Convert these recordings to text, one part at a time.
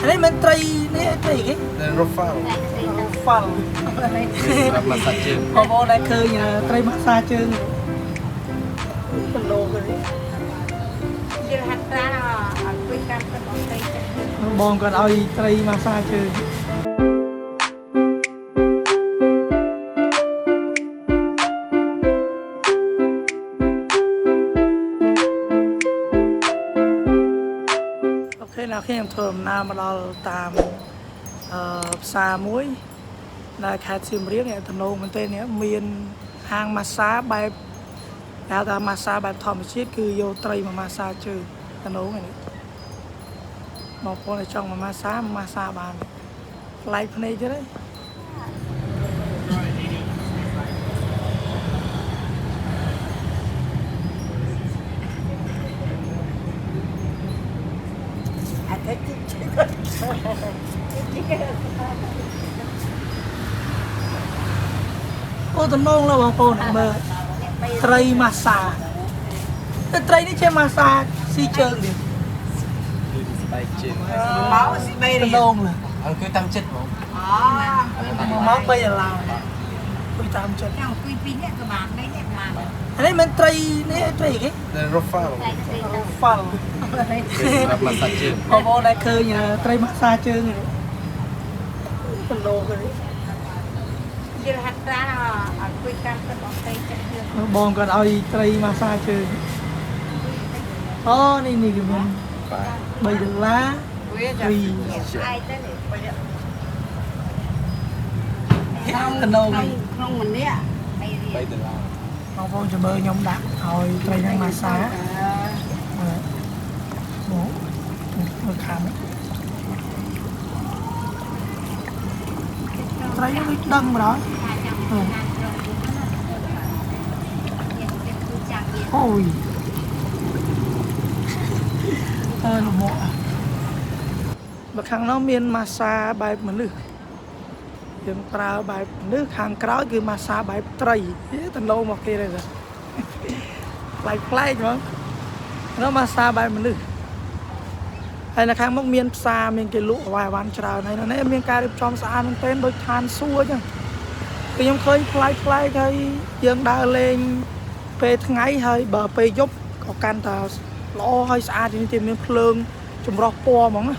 នេះមិនត្រីនេះត្រីគេ Rofal ហ្វាល់ รับมาสักជើង បងប្អូនដែលឃើញត្រីម៉ាសាជើងគីឡូគេ ហាត់ប្រាអត់ជួយកម្មទៅបងត្រីចិត្ត បងគាត់ឲ្យត្រីម៉ាសាជើងអូខេណាខ្ញុំធ្វើដំណើរមកដល់តាមផ្សារមួយនៅខេត្តសៀមរាបនេះតំណងមែនទេនេះមានហាងម៉ាសាបែបហៅថាម៉ាសាបែបធម្មជាតិគឺយកត្រីមកម៉ាសាជើងតំណងនេះបងប្អូនឲ្យចង់មកម៉ាសាបានប្លែកភ្នែកទៀតទេអូតំណងឡើយបងប្អូនមើលត្រីម៉ាសាតែត្រីនេះជាម៉ាសាស៊ីជើងទៀត ស្បែកជើង មកស៊ីបី តំណងឡើយ អើគឺតាមចិត្តហ្មង មក3ដុល្លារគួយតាមចិត្ត ចង់គួយ2នាក់ក៏បាន3នាក់ក៏បាន នេះមិនត្រីនេះត្រីគេ Rofal ហ្វាល់ รับมาสักជើង បងប្អូនដែលឃើញត្រីម៉ាសាជើងគីឡូគេ យល់ហាត់ប្រាអត់ជួយកម្មទៅបងត្រីចិត្ត បងគាត់ឲ្យត្រីម៉ាសាជើងអូនេះគេមាន បាទ 3ដុល្លារ វាចាំអាយទៅនេះ ក្នុងម្នាក់3រៀល $3 បងប្អូនចាំមើលខ្ញុំដាក់ឲ្យត្រីហ្នឹងម៉ាសាមកមើលខាងត្រីនេះដូចដឹងម្ដងអូយលំមកបើខាងនោះមានម៉ាសាបែបមនុស្សយើងប្រើបែបមនុស្សខាងក្រោយគឺម៉ាសាបែបត្រីតំណងមកគេទេប្លែកហ្មងនោះម៉ាសាបែបមនុស្សហើយនៅខាងមុខមានផ្សារមានគេលក់អាវ៉ាន់ច្រើនហើយនៅនេះមានការរៀបចំស្អាតមែនទែនដូចឋានសួគ៌អញ្ចឹងគឺខ្ញុំឃើញប្លែកហើយយើងដើរលេងពេលថ្ងៃហើយបើពេលយប់ក៏កាន់តែល្អហើយស្អាតជាងនេះទៀតមានភ្លើងចម្រោះពណ៌ហ្មងណា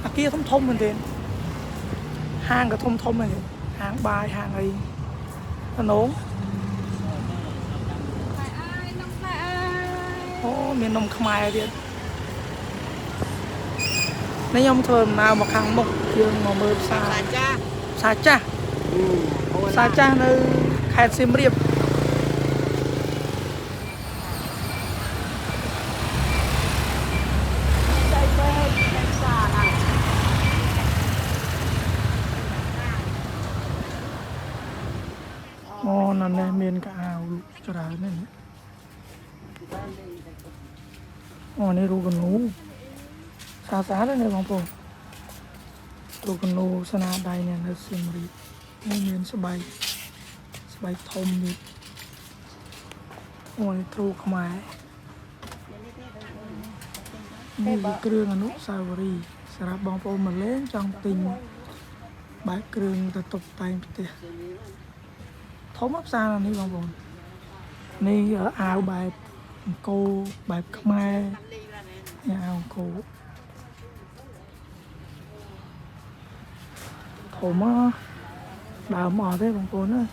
អាគារធំមែនទេហាងក៏ធំមែនទេហាងបាយហាងអីតំណងអូមាននំខ្មែរទៀតនេះខ្ញុំធ្វើដំណើរមកខាងមុខយើងមកមើលផ្សារផ្សារចាស់នៅខេត្តសៀមរាបអូនៅនេះមានកៅអៅច្រើនណាស់អូនេះរូបគនូស្អាតៗណាស់បងប្អូនរូបគនូស្នាដៃនេះនៅសៀមរាបនេះមានស្បែកធំនេះអូនេះទ្រូខ្មែរនេះគ្រឿងអនុស្សាវរីយ៍សម្រាប់បងប្អូនមកលេងចង់ទិញបែបគ្រឿងទៅតុបតែងផ្ទះធំផ្សារនេះបងប្អូននេះអាវបែបអង្គរបែបខ្មែរនេះអាវអង្គរធំដើមអត់ទេបងប្អូនអើយ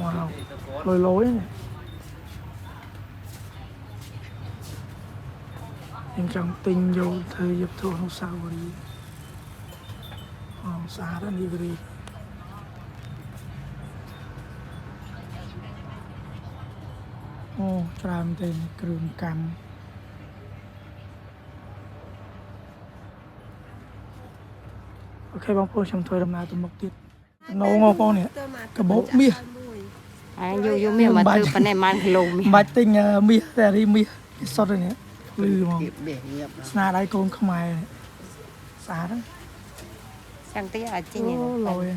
វ៉ាវលយនេះខ្ញុំចង់ទិញយកធ្វើយកធ្វើអនុស្សាវរីយ៍អូស្អាតណាស់នេះគ្រីអូច្រើនទេគ្រឿងកម្មអូខេបងប្អូនខ្ញុំធ្វើដំណើរទៅមុខទៀតណងបងប្អូននេះកាបូបមាស យកមាសមកធ្វើប៉ុណ្ណេះប៉ុន្មានគីឡូមាស មិនបាច់ទិញមាសតែរីមាសសុទ្ធនេះលឺហ្មងស្នាដៃកូនខ្មែរស្អាតហ្នឹង chẳng tí ở trên này lồi này.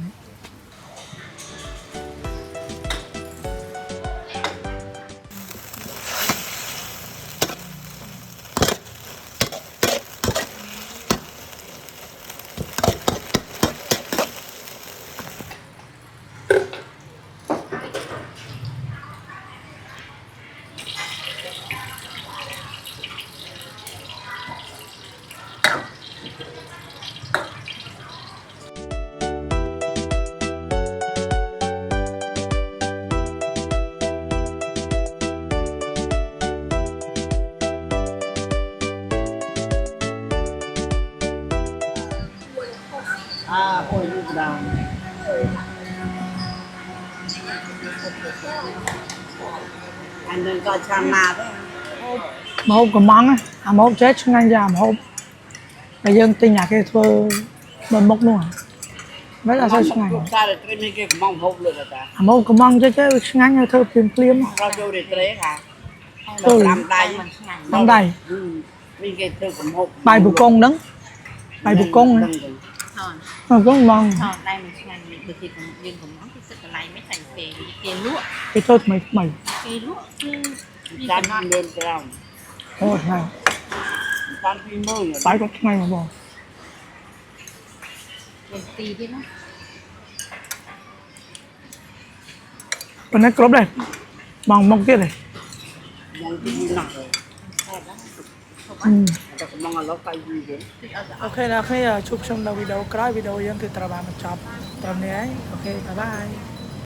Đâu. Anh đừng có chăm nào đấy. ម្ហូបកំងអាម្ហូបចេះឆ្ងាញ់យ៉ាម្ហូបតែយើងទិញអាគេធ្វើបើមុខនោះមិនអត់សូវឆ្ងាញ់ Lúc xa rồi cái này cái mong hộp luôn rồi ta. អាម្ហូបកំងចេះវាឆ្ងាញ់ហើយធ្វើភ្លាមភ្លាម Rau vô để trế hả? Ừ. Làm tay. តាមដៃ Ừ. Mình cái thư cũng hộp. បាយបកុងហ្នឹងបាយបកុង Đừng. ថន បកុងហ្មង ថនដៃមិនឆ្ងាញ់ដូចទីយើងកំងគឺទឹកកន្លែងមិនចាញ់គេលក់ គេធ្វើថ្មីថ្មី គេលក់គឺ Chán lên cái lòng. អូឆ្ងាញ់ Chán phi mơ rồi. បាយក៏ឆ្ងាញ់ហ្មង យើងទីទៀតណា ប៉ុន្តែគ្រប់ដែរបងមកទៀតទេ Mong cái gì nặng rồi. អឺ តែកំងឲ្យលោកកាយយីវិញ អូខេអ្នកគ្នាជួបខ្ញុំនៅវីដេអូក្រោយវីដេអូយើងគឺត្រូវបានបញ្ចប់ត្រឹមនេះហើយអូខេបាយបាយ